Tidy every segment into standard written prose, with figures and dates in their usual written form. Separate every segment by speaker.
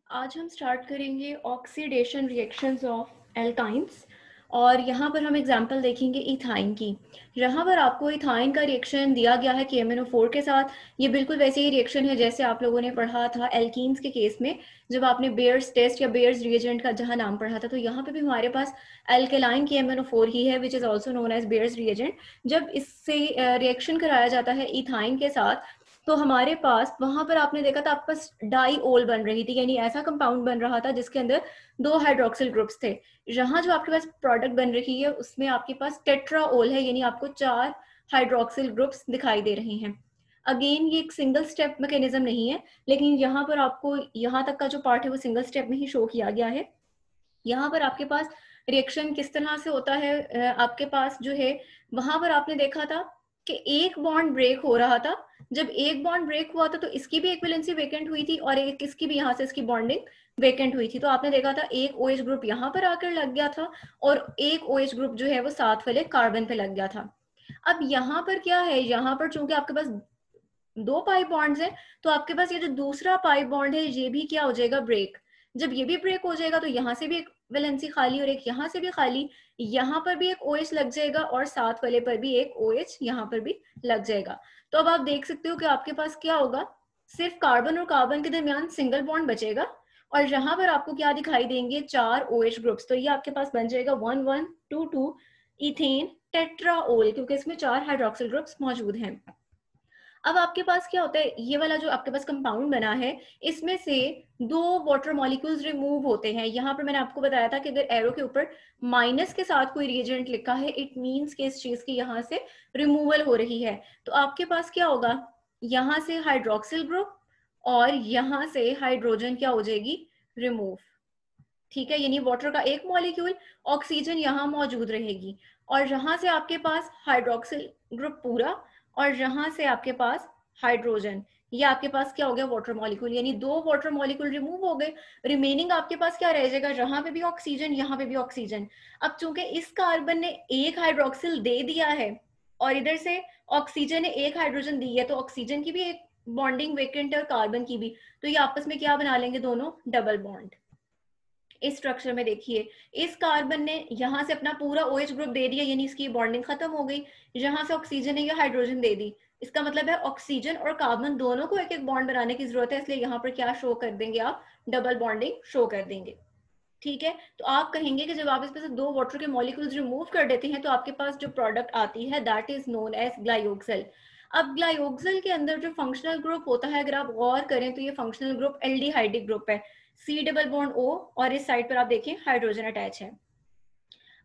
Speaker 1: आज हम स्टार्ट करेंगे ऑक्सीडेशन रिएक्शंस ऑफ एल्काइंस और यहाँ पर हम एग्जांपल देखेंगे इथाइन की। यहाँ पर आपको इथाइन का रिएक्शन दिया गया है KMnO4 के साथ। ये बिल्कुल वैसे ही रिएक्शन है जैसे आप लोगों ने पढ़ा था एल्कीन्स के केस में, जब आपने बेयर्स टेस्ट या बेयर्स रिएजेंट का जहाँ नाम पढ़ा था। तो यहाँ पे भी हमारे पास एल्केलाइन KMnO4 ही है, which is also known as Baeyer's reagent. जब इससे रिएक्शन कराया जाता है इथाइन के साथ, तो हमारे पास वहां पर आपने देखा था आपके पास डाईओल बन रही थी, यानी ऐसा कंपाउंड बन रहा था जिसके अंदर 2 हाइड्रोक्सिल ग्रुप्स थे। यहाँ जो आपके पास प्रोडक्ट बन रही है उसमें आपके पास टेट्राओल है, यानी आपको 4 हाइड्रोक्सिल ग्रुप्स दिखाई दे रहे हैं। अगेन ये एक सिंगल स्टेप मैकेनिज्म नहीं है, लेकिन यहाँ पर आपको यहाँ तक का जो पार्ट है वो सिंगल स्टेप में ही शो किया गया है। यहाँ पर आपके पास रिएक्शन किस तरह से होता है, आपके पास जो है वहां पर आपने देखा था कि एक बॉन्ड ब्रेक हो रहा था। जब एक बॉन्ड ब्रेक हुआ था तो इसकी भी एक वैलेंसी वेकेंट हुई थी और एक इसकी भी यहाँ से इसकी बॉन्डिंग वेकेंट हुई थी। तो आपने देखा था एक OH ग्रुप यहाँ पर आकर लग गया था और एक OH ग्रुप जो है वो साथ वाले कार्बन पे लग गया था। अब यहाँ पर क्या है, यहाँ पर चूंकि आपके पास 2 पाई बॉन्ड्स हैं, तो आपके पास ये जो दूसरा पाई बॉन्ड है ये भी क्या हो जाएगा, ब्रेक। जब ये भी ब्रेक हो जाएगा तो यहाँ से भी एक वैलेंसी खाली और एक यहाँ से भी खाली, यहाँ पर भी एक OH लग जाएगा और साथ वाले पर भी एक OH यहाँ पर भी लग जाएगा। तो अब आप देख सकते हो कि आपके पास क्या होगा, सिर्फ कार्बन और कार्बन के दरमियान सिंगल बॉन्ड बचेगा और यहाँ पर आपको क्या दिखाई देंगे, 4 OH ग्रुप्स। तो ये आपके पास बन जाएगा 1122 इथेन टेट्राओल, क्योंकि इसमें 4 हाइड्रोक्सिल ग्रुप्स मौजूद हैं। अब आपके पास क्या होता है, ये वाला जो आपके पास कंपाउंड बना है इसमें से 2 वाटर मॉलिक्यूल्स रिमूव होते हैं। यहाँ पर मैंने आपको बताया था कि अगर एरो के ऊपर माइनस के साथ कोई रिएजेंट लिखा है, इट मींस कि इस चीज की यहाँ से रिमूवल हो रही है। तो आपके पास क्या होगा, यहाँ से हाइड्रोक्सिल ग्रुप और यहाँ से हाइड्रोजन क्या हो जाएगी, रिमूव। ठीक है, यानी वाटर का एक मॉलिक्यूल, ऑक्सीजन यहाँ मौजूद रहेगी और यहाँ से आपके पास हाइड्रोक्सिल ग्रुप पूरा और यहाँ से आपके पास हाइड्रोजन। ये आपके पास क्या हो गया, वाटर मॉलिक्यूल, यानी 2 वाटर मॉलिक्यूल रिमूव हो गए। रिमेनिंग आपके पास क्या रह जाएगा, यहाँ पे भी ऑक्सीजन, यहाँ पे भी ऑक्सीजन। अब चूंकि इस कार्बन ने एक हाइड्रोक्सिल दे दिया है और इधर से ऑक्सीजन ने एक हाइड्रोजन दी है, तो ऑक्सीजन की भी एक बॉन्डिंग वेकेंट है और कार्बन की भी, तो ये आपस में क्या बना लेंगे, दोनों डबल बॉन्ड। इस स्ट्रक्चर में देखिए, इस कार्बन ने यहाँ से अपना पूरा OH ग्रुप दे दिया, यानी इसकी बॉन्डिंग खत्म हो गई। यहाँ से ऑक्सीजन ने या हाइड्रोजन दे दी, इसका मतलब है ऑक्सीजन और कार्बन दोनों को एक एक बॉन्ड बनाने की जरूरत है, इसलिए यहाँ पर क्या शो कर देंगे, आप डबल बॉन्डिंग शो कर देंगे। ठीक है, तो आप कहेंगे कि जब आप इसमें से 2 वाटर के मॉलिक्यूल्स रिमूव कर देते हैं तो आपके पास जो प्रोडक्ट आती है दैट इज नोन एज ग्लाइयोक्सल। अब ग्लाइयोक्सल के अंदर जो फंक्शनल ग्रुप होता है, अगर आप गौर करें तो ये फंक्शनल ग्रुप एल्डिहाइडिक ग्रुप है, C डबल बॉन्ड O और इस साइड पर आप देखें हाइड्रोजन अटैच है।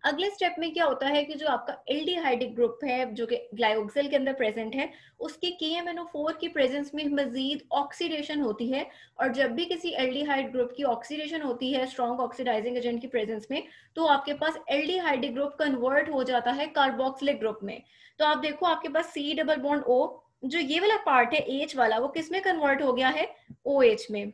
Speaker 1: अगले स्टेप में क्या होता है कि जो आपका एल्डिहाइडिक ग्रुप है जो कि ग्लाइयोक्सल के अंदर प्रेजेंट है, उसके KMnO4 की प्रेजेंस में मजीद ऑक्सीडेशन होती है। और जब भी किसी एल्डिहाइड ग्रुप की ऑक्सीडेशन होती है स्ट्रॉन्ग ऑक्सीडाइजिंग एजेंट की प्रेजेंस में, तो आपके पास एल्डिहाइडिक ग्रुप कन्वर्ट हो जाता है कार्बोक्सिलिक ग्रुप में। तो आप देखो आपके पास C डबल बॉन्ड O, जो ये वाला पार्ट है H वाला, वो किस में कन्वर्ट हो गया है, OH में।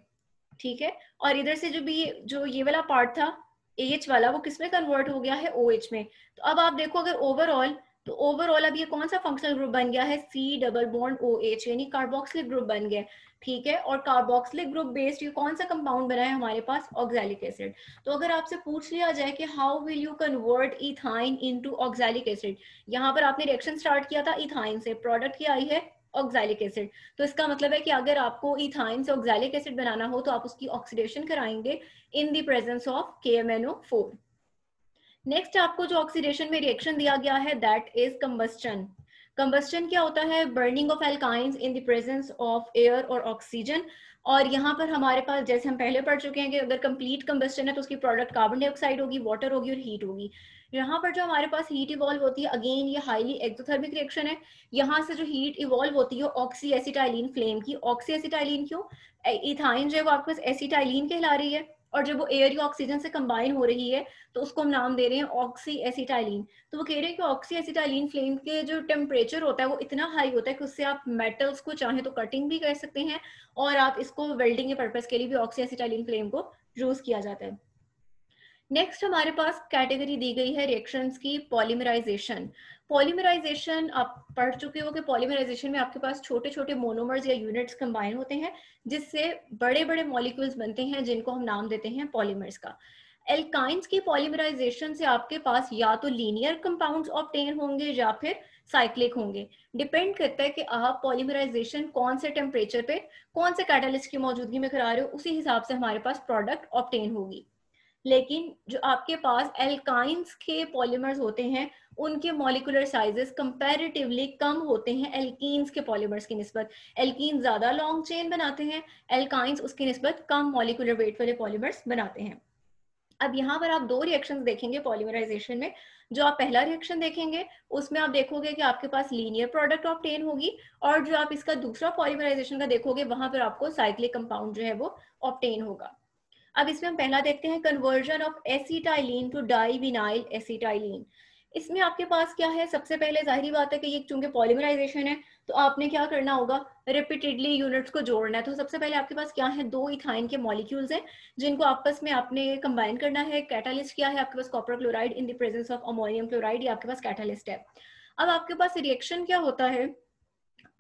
Speaker 1: ठीक है, और इधर से जो ये वाला पार्ट था एच वाला, वो किसमें कन्वर्ट हो गया है, OH में। तो अब आप देखो अगर ओवरऑल, तो ओवरऑल अब ये कौन सा फंक्शनल ग्रुप बन गया है, C डबल बॉन्ड OH, यानी कार्बोक्सिलिक ग्रुप बन गया। ठीक है, और कार्बोक्सिलिक ग्रुप बेस्ड ये कौन सा कंपाउंड बना है हमारे पास, ऑक्सैलिक एसिड। तो अगर आपसे पूछ लिया जाए कि how will you convert ethyne into oxalic acid, यहाँ पर आपने रिएक्शन स्टार्ट किया था इथाइन से, प्रोडक्ट क्या आई है, ऑक्सैलिक एसिड। तो इसका मतलब है कि अगर आपको इथाइन से ऑक्सैलिक एसिड बनाना हो तो आप उसकी ऑक्सीडेशन कराएंगे इन the presence of KMnO4। Next आपको जो ऑक्सीडेशन में रिएक्शन दिया गया है दैट इज कंबस्टन। कंबस्टन क्या होता है, burning of alkynes in the presence of air और ऑक्सीजन। और यहाँ पर हमारे पास जैसे हम पहले पढ़ चुके हैं कि अगर कंप्लीट कंबस्टन है तो उसकी प्रोडक्ट कार्बन डाइऑक्साइड होगी, वाटर होगी और हीट होगी। यहाँ पर जो हमारे पास हीट इवॉल्व होती है, अगेन ये हाईली एक्सोथर्मिक रिएक्शन है। यहाँ से जो हीट इवॉल्व होती है ऑक्सी एसिटाइलिन फ्लेम की, ऑक्सी एसिटाइलिन क्यों, इथाइन जो है वो आपके पास एसिटाइलिन कहला रही है और जब वो एयर या ऑक्सीजन से कंबाइन हो रही है तो उसको हम नाम दे रहे हैं ऑक्सी एसिटाइलिन। तो वो कह रहे हैं कि ऑक्सी एसिटाइलिन फ्लेम के जो टेम्परेचर होता है वो इतना हाई होता है कि उससे आप मेटल्स को चाहे तो कटिंग भी कर सकते हैं और आप इसको वेल्डिंग के पर्पस के लिए भी ऑक्सी एसिटाइलिन फ्लेम को यूज किया जाता है। नेक्स्ट हमारे पास कैटेगरी दी गई है रिएक्शंस की पॉलीमराइजेशन। पॉलीमराइजेशन आप पढ़ चुके हो कि पॉलीमराइजेशन में आपके पास छोटे छोटे मोनोमर्स या यूनिट्स कंबाइन होते हैं जिससे बड़े बड़े मॉलिक्यूल्स बनते हैं जिनको हम नाम देते हैं पॉलीमर्स का। एल्काइंस की पॉलीमराइजेशन से आपके पास या तो लीनियर कंपाउंड्स ऑब्टेन होंगे या फिर साइक्लिक होंगे। डिपेंड करता है कि आप पॉलीमराइजेशन कौन से टेम्परेचर पे कौन से कैटालिस्ट की मौजूदगी में करा रहे हो, उसी हिसाब से हमारे पास प्रोडक्ट ऑब्टेन होगी। लेकिन जो आपके पास एल्काइंस के पॉलीमर्स होते हैं उनके मॉलिक्यूलर साइजेस कंपैरेटिवली कम होते हैं एल्कीन्स के पॉलीमर्स की निस्बत। एल्कीन ज्यादा लॉन्ग चेन बनाते हैं, एल्काइंस उसकी निस्बत कम मॉलिक्यूलर वेट वाले पॉलीमर्स बनाते हैं। अब यहाँ पर आप दो रिएक्शंस देखेंगे पॉलीमराइजेशन में। जो आप पहला रिएक्शन देखेंगे उसमें आप देखोगे कि आपके पास लीनियर प्रोडक्ट ऑब्टेन होगी, और जो आप इसका दूसरा पॉलीमराइजेशन का देखोगे वहां पर आपको साइक्लिक कंपाउंड जो है वो ऑब्टेन होगा। अब इसमें हम पहला देखते हैं conversion of acetylene to divinyl acetylene. इसमें आपके पास क्या है, सबसे पहले जाहिर बात है कि ये चूंकि पॉलीमराइजेशन है तो आपने क्या करना होगा, रिपीटेडली यूनिट्स को जोड़ना है। तो सबसे पहले आपके पास क्या है, दो इथाइन के मॉलिक्यूल्स हैं जिनको आपस में आपने कंबाइन करना है। कैटालिस्ट क्या है आपके पास, copper chloride in the presence of ammonium chloride, ये आपके पास कैटालिस्ट है। अब आपके पास रिएक्शन क्या होता है,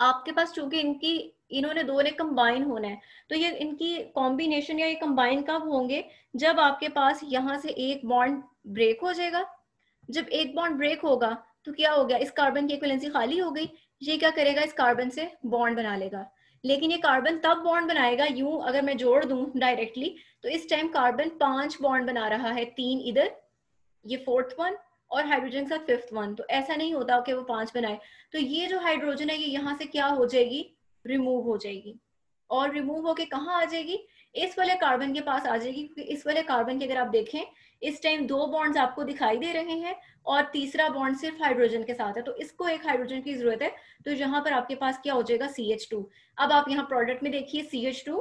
Speaker 1: आपके पास चूंकि इन्होंने दो ने कंबाइन होना है, तो ये इनकी कॉम्बिनेशन या ये कंबाइन कब होंगे, जब आपके पास यहाँ से एक बॉन्ड ब्रेक हो जाएगा। जब एक बॉन्ड ब्रेक होगा तो क्या हो गया, इस कार्बन की इक्विवेलेंसी खाली हो गई। ये क्या करेगा, इस कार्बन से बॉन्ड बना लेगा। लेकिन ये कार्बन तब बॉन्ड बनाएगा, यूं अगर मैं जोड़ दूं डायरेक्टली तो इस टाइम कार्बन 5 बॉन्ड बना रहा है, 3 इधर, ये 4th वन, और हाइड्रोजन के साथ 5th वन। तो ऐसा नहीं होता कि वो 5 बनाए। तो ये जो हाइड्रोजन है ये यहाँ से क्या हो जाएगी, रिमूव हो जाएगी। और रिमूव होके कहाँ आ जाएगी, इस वाले कार्बन के पास आ जाएगी। क्योंकि इस वाले कार्बन के अगर आप देखें इस टाइम 2 बॉन्ड्स आपको दिखाई दे रहे हैं और तीसरा बॉन्ड सिर्फ हाइड्रोजन के साथ है, तो इसको एक हाइड्रोजन की जरूरत है। तो यहाँ पर आपके पास क्या हो जाएगा, CH2। अब आप यहाँ प्रोडक्ट में देखिए CH2,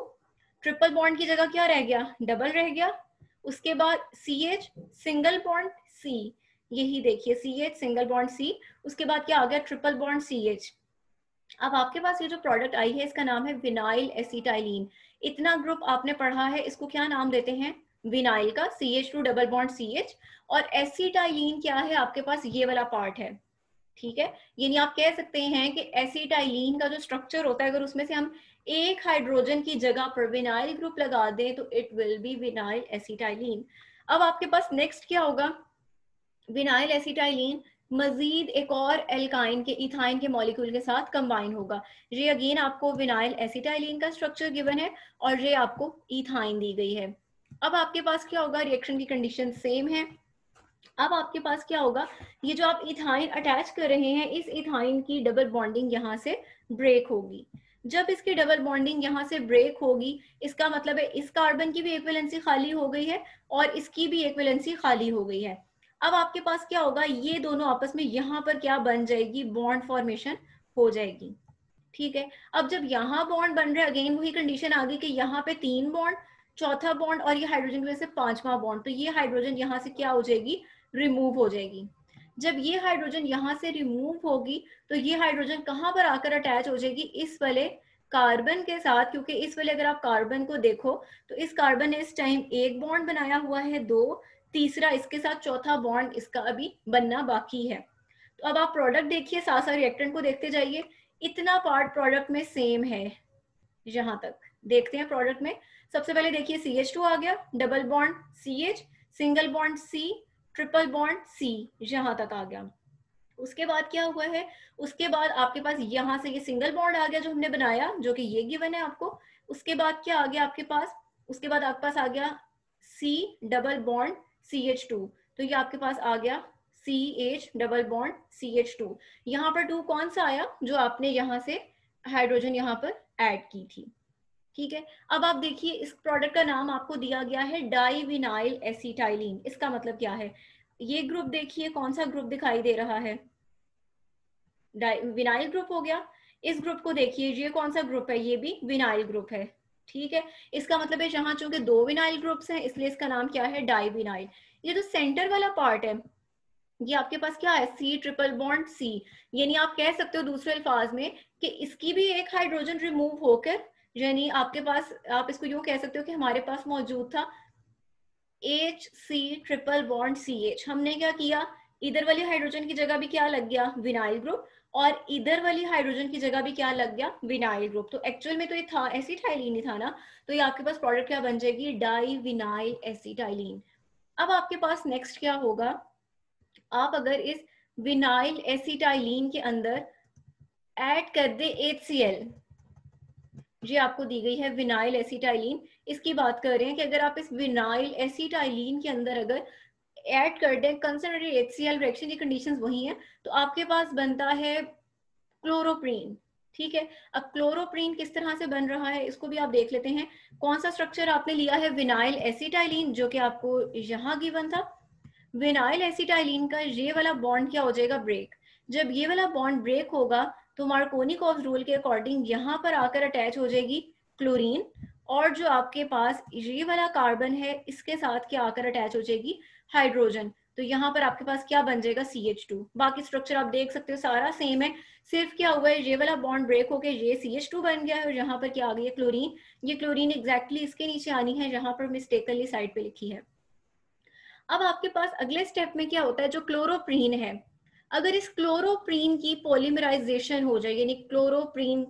Speaker 1: ट्रिपल बॉन्ड की जगह क्या रह गया, डबल रह गया। उसके बाद CH, सिंगल बॉन्ड C, यही देखिए CH सिंगल बॉन्ड C। उसके बाद क्या आ गया, ट्रिपल बॉन्ड CH। अब आपके पास ये जो प्रोडक्ट आई है इसका नाम है विनाइल एसिटाइलिन। इतना ग्रुप आपने पढ़ा है, इसको क्या नाम देते हैं, विनाइल का, CH2 डबल बॉन्ड CH। और एसिटाइलिन क्या है आपके पास, ये वाला पार्ट है। ठीक है, यानी आप कह सकते हैं कि एसिटाइलिन का जो स्ट्रक्चर होता है, अगर उसमें से हम एक हाइड्रोजन की जगह पर विनाइल ग्रुप लगा दें तो it will be vinyl acetylene. अब आपके पास नेक्स्ट क्या होगा, विनाइल एसिटाइलिन मजीद एक और एल्काइन के इथाइन के मॉलिक्यूल के साथ कंबाइन होगा। ये अगेन आपको विनाइल एसिटाइलिन का स्ट्रक्चर गिवन है और ये आपको इथाइन दी गई है। अब आपके पास क्या होगा, रिएक्शन की कंडीशन सेम है। अब आपके पास क्या होगा, ये जो आप इथाइन अटैच कर रहे हैं इस इथाइन की डबल बॉन्डिंग यहाँ से ब्रेक होगी। जब इसकी डबल बॉन्डिंग यहाँ से ब्रेक होगी इसका मतलब है इस कार्बन की भी इक्विवेलेंसी खाली हो गई है और इसकी भी इक्विवेलेंसी खाली हो गई है। अब आपके पास क्या होगा, ये दोनों आपस में यहाँ पर क्या बन जाएगी, बॉन्ड फॉर्मेशन हो जाएगी। ठीक है, अब जब यहाँ बॉन्ड बन रहा है अगेन वही कंडीशन आ गई कि यहाँ पे 3 बॉन्ड, चौथा बॉन्ड और ये हाइड्रोजन की वजह से 5वां बॉन्ड, तो ये हाइड्रोजन यहाँ से क्या हो जाएगी, रिमूव हो जाएगी। जब ये हाइड्रोजन यहाँ से रिमूव होगी तो ये हाइड्रोजन कहाँ पर आकर अटैच हो जाएगी, इस वाले कार्बन के साथ। क्योंकि इस वाले अगर आप कार्बन को देखो तो इस कार्बन ने इस टाइम एक बॉन्ड बनाया हुआ है, 2, तीसरा इसके साथ, चौथा बॉन्ड इसका अभी बनना बाकी है। तो अब आप प्रोडक्ट देखिए, साथ साथ रिएक्टेंट को देखते जाइए। इतना पार्ट प्रोडक्ट में सेम है। यहाँ तक देखते हैं प्रोडक्ट में, सबसे पहले देखिए CH2 आ गया, double bond CH, single bond C, triple bond C, यहाँ तक आ गया। उसके बाद क्या हुआ है, उसके बाद आपके पास यहाँ से ये सिंगल बॉन्ड आ गया जो हमने बनाया, जो कि ये गिवन है आपको। उसके बाद क्या आ गया आपके पास, उसके बाद आपके पास आ गया C डबल बॉन्ड CH2, तो ये आपके पास आ गया CH डबल बॉन्ड CH2। यहाँ पर 2 कौन सा आया, जो आपने यहाँ से हाइड्रोजन यहाँ पर ऐड की थी। ठीक है, अब आप देखिए इस प्रोडक्ट का नाम आपको दिया गया है डाइविनाइल एसिटाइलिन। इसका मतलब क्या है, ये ग्रुप देखिए कौन सा ग्रुप दिखाई दे रहा है, विनाइल ग्रुप हो गया। इस ग्रुप को देखिए, ये कौन सा ग्रुप है, ये भी विनाइल ग्रुप है। ठीक है, इसका मतलब है जहां चूंकि 2 विनाइल ग्रुप्स हैं इसलिए इसका नाम क्या है, डाइविनाइल। ये जो सेंटर वाला पार्ट है ये आपके पास क्या है, C ट्रिपल बॉन्ड C। यानी आप कह सकते हो दूसरे अल्फाज में कि इसकी भी एक हाइड्रोजन रिमूव होकर, यानी आपके पास, आप इसको यूं कह सकते हो कि हमारे पास मौजूद था HC ट्रिपल बॉन्ड CH। हमने क्या किया, इधर वाली हाइड्रोजन की जगह भी क्या लग गया, विनाइल ग्रुप, और इधर वाली हाइड्रोजन की जगह भी क्या लग गया, विनाइल ग्रुप। तो एक्चुअल में तो ये था एसिटाइलिन ही था ना, तो ये आपके पास प्रोडक्ट क्या बन जाएगी, डाई विनाइल एसिटाइलिन। अब आपके पास नेक्स्ट क्या होगा, आप अगर इस विनाइल एसिटाइलिन के अंदर ऐड कर दे HCl, ये आपको दी गई है विनाइल एसिटाइलिन, इसकी बात कर रहे हैं कि अगर आप इस विनाइल एसिटाइलिन के अंदर अगर ऐड कर दें कंसंट्रेटेड HCl रिएक्शन, की कंडीशंस वही हैं, तो आपके पास बनता है क्लोरोप्रीन। ठीक है, अब क्लोरोप्रीन किस तरह से बन रहा है इसको भी आप देख लेते हैं। कौन सा स्ट्रक्चर आपने लिया है, विनाइल एसिटाइलिन, जो कि आपको यहाँ गिवन था। विनाइल एसिटाइलिन का ये वाला बॉन्ड क्या हो जाएगा, ब्रेक। जब ये वाला बॉन्ड ब्रेक होगा तो मार्कोनिकॉफ रूल के अकॉर्डिंग यहाँ पर आकर अटैच हो जाएगी क्लोरीन, और जो आपके पास ये वाला कार्बन है इसके साथ क्या आकर अटैच हो जाएगी, हाइड्रोजन। तो यहाँ पर आपके पास क्या बन जाएगा, CH2। बाकी स्ट्रक्चर आप देख सकते हो सारा सेम है, सिर्फ क्या हुआ है, ये वाला बॉन्ड ब्रेक होकर ये CH2 बन गया है, और यहाँ पर क्या आ गई है, क्लोरीन। ये क्लोरीन एग्जैक्टली इसके नीचे आनी है जहां पर मिस्टेकनली साइड पे लिखी है। अब आपके पास अगले स्टेप में क्या होता है, जो क्लोरोप्रीन है, अगर इस क्लोरोप्रीन की पॉलीमराइजेशन हो जाए, यानी क्लोरोप्रीन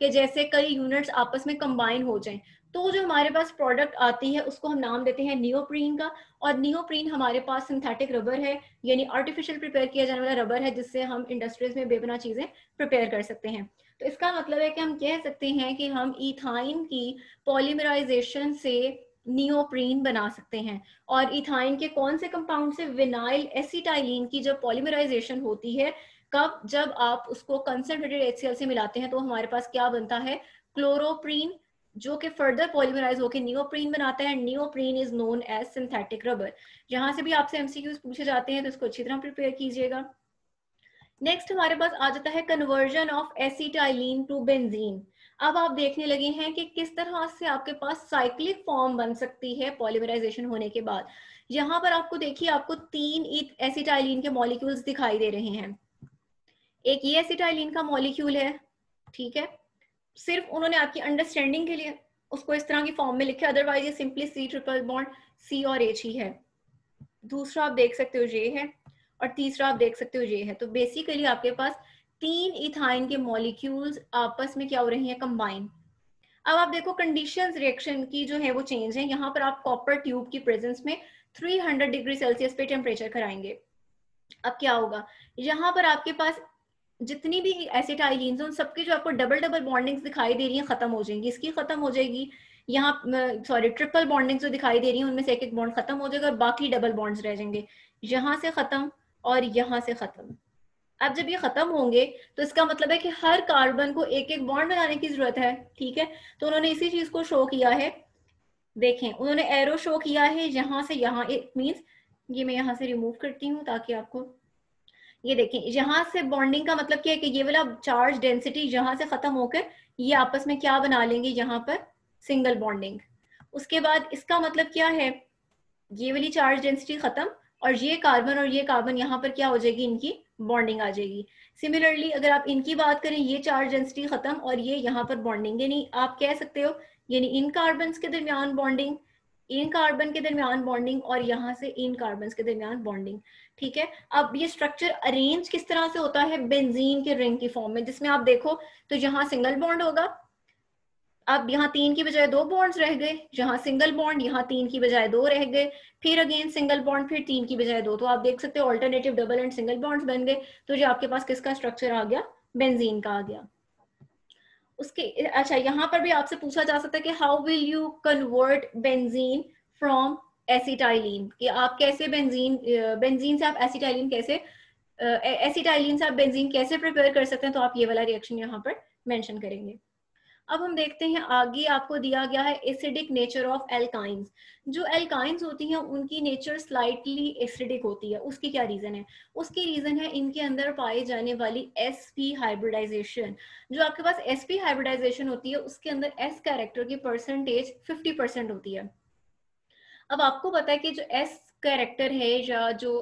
Speaker 1: के जैसे कई यूनिट्स आपस में कंबाइन हो जाएं, तो जो हमारे पास प्रोडक्ट आती है उसको हम नाम देते हैं नियोप्रीन का। और नियोप्रीन हमारे पास सिंथेटिक रबर है, यानी आर्टिफिशियल प्रिपेयर किया जाने वाला रबर है, जिससे हम इंडस्ट्रीज में बेबना चीजें प्रिपेयर कर सकते हैं। तो इसका मतलब है कि हम कह सकते हैं कि हम इथाइन की पॉलीमराइजेशन से नियोप्रीन बना सकते हैं। और इथाइन के कौन से कंपाउंड से, विनाइल एसिटाइलिन की जब पॉलीमराइजेशन होती है, कब, जब आप उसको कंसंट्रेटेड HCl से मिलाते हैं, तो हमारे पास क्या बनता है, क्लोरोप्रीन, जो कि फर्दर पॉलीमराइज होकर नियोप्रीन बनाता है। Neoprene is known as synthetic rubber. जहां से भी आपसे MCQs पूछे जाते हैं तो इसको अच्छी तरह प्रिपेयर कीजिएगा। नेक्स्ट हमारे पास आ जाता है conversion of acetylene to benzene. अब आप देखने लगे हैं कि किस तरह से आपके पास साइक्लिक फॉर्म बन सकती है पॉलीमराइजेशन होने के बाद। यहाँ पर आपको देखिए, आपको 3 एसिटाइलिन के मॉलिक्यूल्स दिखाई दे रहे हैं। एक ये एसिटाइलिन का मॉलिक्यूल है, ठीक है, सिर्फ उन्होंने आपकी अंडरस्टैंडिंग के लिए उसको इस तरह की फॉर्म में लिखा, अदरवाइज ये simply C triple bond C और H ही है। दूसरा आप देख सकते हो ये है, और तीसरा आप देख सकते हो ये है। तो बेसिकली आपके पास 3 इथाइन के मॉलिक्यूल्स आपस में क्या हो रही हैं, कंबाइन। अब आप देखो कंडीशंस रिएक्शन की जो है वो चेंज है। यहाँ पर आप कॉपर ट्यूब की प्रेजेंस में 300 डिग्री सेल्सियस पे टेम्परेचर कराएंगे। अब क्या होगा, यहाँ पर आपके पास जितनी भी एसिटाइलिन्स उन सबकी जो आपको डबल डबल बॉन्डिंग्स दिखाई दे रही हैं खत्म हो जाएंगी, इसकी खत्म हो जाएगी, यहाँ सॉरी ट्रिपल बॉन्डिंग्स जो दिखाई दे रही हैं उनमें से एक एक बॉन्ड खत्म हो जाएगा और बाकी डबल बॉन्ड्स रह जाएंगे, यहाँ से खत्म और यहाँ से खत्म। अब जब ये खत्म होंगे तो इसका मतलब है कि हर कार्बन को एक एक बॉन्ड बनाने की जरूरत है। ठीक है, तो उन्होंने इसी चीज को शो किया है। देखें, उन्होंने एरो शो किया है यहाँ से यहाँ, इट मीन्स ये मैं यहाँ से रिमूव करती हूँ ताकि आपको ये देखें, यहाँ से बॉन्डिंग का मतलब क्या है कि ये वाला चार्ज डेंसिटी यहाँ से खत्म होकर ये आपस में क्या बना लेंगे, यहाँ पर सिंगल बॉन्डिंग। उसके बाद इसका मतलब क्या है, ये वाली चार्ज डेंसिटी खत्म और ये कार्बन यहाँ पर क्या हो जाएगी, इनकी बॉन्डिंग आ जाएगी। सिमिलरली अगर आप इनकी बात करें, ये चार्ज डेंसिटी खत्म और ये यहाँ पर बॉन्डिंग, यानी आप कह सकते हो यानी इन कार्बन के दरमियान बॉन्डिंग, इन कार्बन के दरमियान बॉन्डिंग और यहाँ से इन कार्बन के दरमियान बॉन्डिंग। ठीक है, अब ये स्ट्रक्चर अरेंज किस तरह से होता है, बेंजीन के रिंग की फॉर्म में, जिसमें आप देखो तो यहाँ सिंगल बॉन्ड होगा, अब यहाँ 3 की बजाय 2 बॉन्ड्स रह गए, यहाँ सिंगल बॉन्ड, यहाँ 3 की बजाय 2 रह गए, फिर अगेन सिंगल बॉन्ड, फिर 3 की बजाय 2। तो आप देख सकते हो alternative double and single bonds बन गए। तो जो आपके पास किसका स्ट्रक्चर आ गया, बेंजीन का आ गया। उसके अच्छा, यहाँ पर भी आपसे पूछा जा सकता है कि how will you convert benzene from acetylene, कि आप कैसे बेंजीन से आप एसिटाइलिन कैसे एसिटाइलिन से आप बेंजीन कैसे प्रिपेयर कर सकते हैं। तो आप ये वाला रिएक्शन यहाँ पर मेंशन करेंगे। अब हम देखते हैं आगे, आपको दिया गया है एसिडिक नेचर ऑफ एल्काइंस। जो एल्काइंस होती हैं उनकी नेचर स्लाइटली एसिडिक होती है। उसकी क्या रीजन है, उसकी रीजन है इनके अंदर पाई जाने वाली sp हाइब्रिडाइजेशन। जो आपके पास sp हाइब्रिडाइजेशन होती है उसके अंदर s कैरेक्टर की परसेंटेज 50% होती है। अब आपको पता है कि जो एस कैरेक्टर है या जो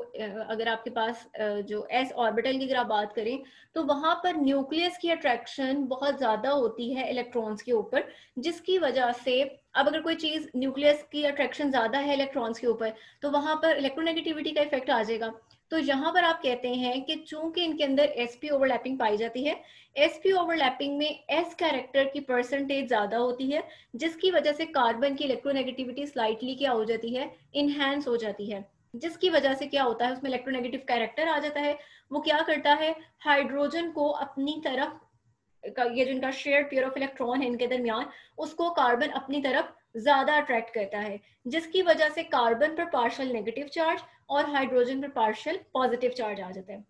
Speaker 1: अगर आपके पास जो एस ऑर्बिटल की अगर आप बात करें तो वहां पर न्यूक्लियस की अट्रैक्शन बहुत ज्यादा होती है इलेक्ट्रॉन्स के ऊपर, जिसकी वजह से अब अगर कोई चीज न्यूक्लियस की अट्रैक्शन ज्यादा है इलेक्ट्रॉन्स के ऊपर तो वहां पर इलेक्ट्रोनेगेटिविटी का इफेक्ट आ जाएगा। तो यहाँ पर आप कहते हैं कि चूंकि इनके अंदर एसपी ओवरलैपिंग पाई जाती है, एसपी ओवरलैपिंग में एस कैरेक्टर की परसेंटेज ज्यादा होती है, जिसकी वजह से कार्बन की इलेक्ट्रोनेगेटिविटी स्लाइटली क्या हो जाती है, इनहेंस हो जाती है, जिसकी वजह से क्या होता है उसमें इलेक्ट्रोनेगेटिव कैरेक्टर आ जाता है। वो क्या करता है, हाइड्रोजन को अपनी तरफ, ये जो इनका शेयर्ड पेयर ऑफ इलेक्ट्रॉन है इनके दरमियान, उसको कार्बन अपनी तरफ ज्यादा अट्रैक्ट करता है, जिसकी वजह से कार्बन पर पार्शियल नेगेटिव चार्ज और हाइड्रोजन पर पार्शियल पॉजिटिव चार्ज आ जाता है।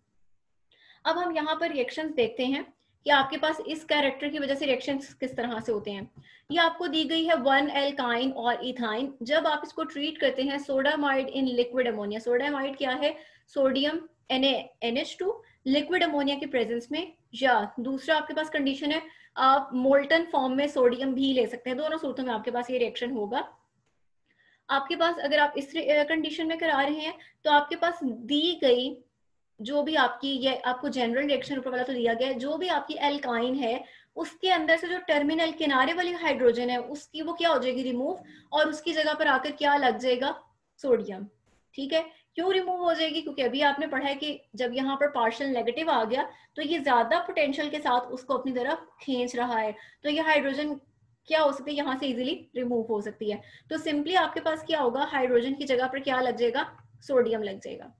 Speaker 1: अब हम यहाँ पर रिएक्शंस देखते हैं कि आपके पास इस कैरेक्टर की वजह से रिएक्शंस किस तरह से होते हैं। ये आपको दी गई है 1 एल्काइन और इथाइन। जब आप इसको ट्रीट करते हैं sodamide in liquid ammonia, sodamide क्या है, सोडियम NaNH2 लिक्विड अमोनिया की प्रेजेंस में, या दूसरा आपके पास कंडीशन है आप मोल्टन फॉर्म में सोडियम भी ले सकते हैं, दोनों सूरतों में आपके पास ये रिएक्शन होगा। आपके पास अगर आप इस कंडीशन में करा रहे हैं तो आपके पास दी गई जो भी आपकी, ये आपको जनरल रिएक्शन ऊपर वाला तो दिया गया है, जो भी आपकी एल्काइन है उसके अंदर से जो टर्मिनल किनारे वाली हाइड्रोजन है उसकी वो क्या हो जाएगी, रिमूव, और उसकी जगह पर आकर क्या लग जाएगा, सोडियम। ठीक है, क्यों रिमूव हो जाएगी, क्योंकि अभी आपने पढ़ा है कि जब यहाँ पर पार्शियल नेगेटिव आ गया तो ये ज्यादा पोटेंशियल के साथ उसको अपनी तरफ खींच रहा है, तो ये हाइड्रोजन क्या हो सकती है, यहाँ से इजीली रिमूव हो सकती है। तो सिंपली आपके पास क्या होगा, हाइड्रोजन की जगह पर क्या लग जाएगा, सोडियम लग जाएगा।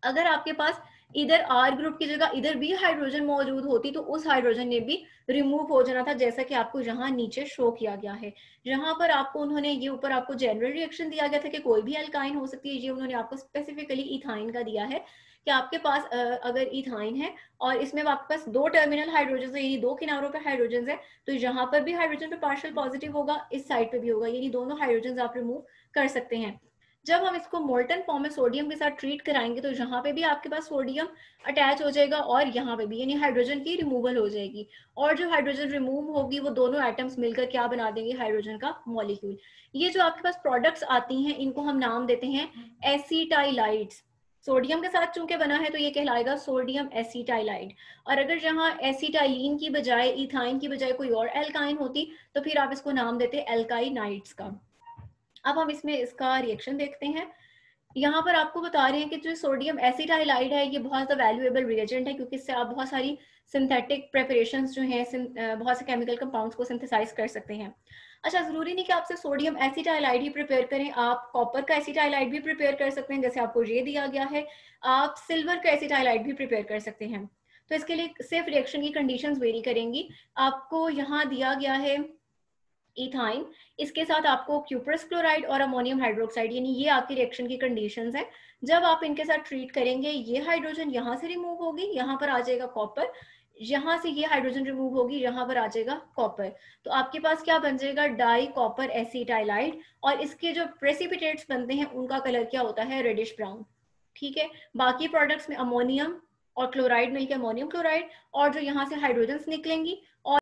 Speaker 1: अगर आपके पास इधर आर ग्रुप की जगह इधर भी हाइड्रोजन मौजूद होती तो उस हाइड्रोजन ने भी रिमूव हो जाना था, जैसा कि आपको यहाँ नीचे शो किया गया है। यहाँ पर आपको उन्होंने ये ऊपर आपको जनरल रिएक्शन दिया गया था कि कोई भी एल्काइन हो सकती है, ये उन्होंने आपको स्पेसिफिकली इथाइन का दिया है कि आपके पास अगर इथाइन है और इसमें आपके पास दो टर्मिनल हाइड्रोजन है, यानी दो किनारों पर हाइड्रोजन है, तो यहाँ पर भी हाइड्रोजन पे पार्शियल पॉजिटिव होगा, इस साइड पे भी होगा, यानी दोनों हाइड्रोजन आप रिमूव कर सकते हैं। जब हम इसको मोल्टन फॉर्म में सोडियम के साथ ट्रीट कराएंगे तो यहाँ पे भी आपके पास सोडियम अटैच हो जाएगा और यहाँ पे भी, यानी हाइड्रोजन की रिमूवल हो जाएगी, और जो हाइड्रोजन रिमूव होगी वो दोनों एटम्स मिलकर क्या बना देंगे, हाइड्रोजन का मॉलिक्यूल। ये जो आपके पास प्रोडक्ट्स आती हैं इनको हम नाम देते हैं एसिटाइलाइड्स। सोडियम के साथ चूंकि बना है तो ये कहलाएगा सोडियम एसिटाइलाइड, और अगर जहाँ एसिटाइलिन की बजाय, इथाइन की बजाय कोई और एल्काइन होती तो फिर आप इसको नाम देते एल्काइनाइड्स का। अब हम इसमें इसका रिएक्शन देखते हैं। यहाँ पर आपको बता रहे हैं कि जो सोडियम एसिटाइलाइड है ये बहुत ज़्यादा वैल्यूएबल रिएजेंट है, क्योंकि इससे आप बहुत सारी सिंथेटिक प्रेपरेशंस जो हैं, बहुत से केमिकल कंपाउंड्स को सिंथेसाइज कर सकते हैं। अच्छा, जरूरी नहीं कि आपसे सोडियम एसिटाइलाइड ही प्रिपेयर करें, आप कॉपर का एसिटाइलाइड भी प्रिपेयर कर सकते हैं, जैसे आपको ये दिया गया है। आप सिल्वर का एसिटाइलाइड भी प्रिपेयर कर सकते हैं। तो इसके लिए सिर्फ रिएक्शन की कंडीशंस वेरी करेंगी। आपको यहाँ दिया गया है इथाइन, इसके साथ आपको क्यूप्रस क्लोराइड और अमोनियम हाइड्रोक्साइड, यानी ये आपकी रिएक्शन की कंडीशंस हैं। जब आप इनके साथ ट्रीट करेंगे ये हाइड्रोजन यहाँ से रिमूव होगी, यहाँ पर आ जाएगा कॉपर, यहाँ से ये हाइड्रोजन रिमूव होगी, यहाँ पर आ जाएगा कॉपर, तो आपके पास क्या बन जाएगा, डाई कॉपर एसिटाइलाइड, और इसके जो प्रेसिपिटेट्स बनते हैं उनका कलर क्या होता है, रेडिश ब्राउन। ठीक है, बाकी प्रोडक्ट्स में अमोनियम और क्लोराइड मिलकर अमोनियम क्लोराइड, और जो यहाँ से हाइड्रोजन निकलेंगी और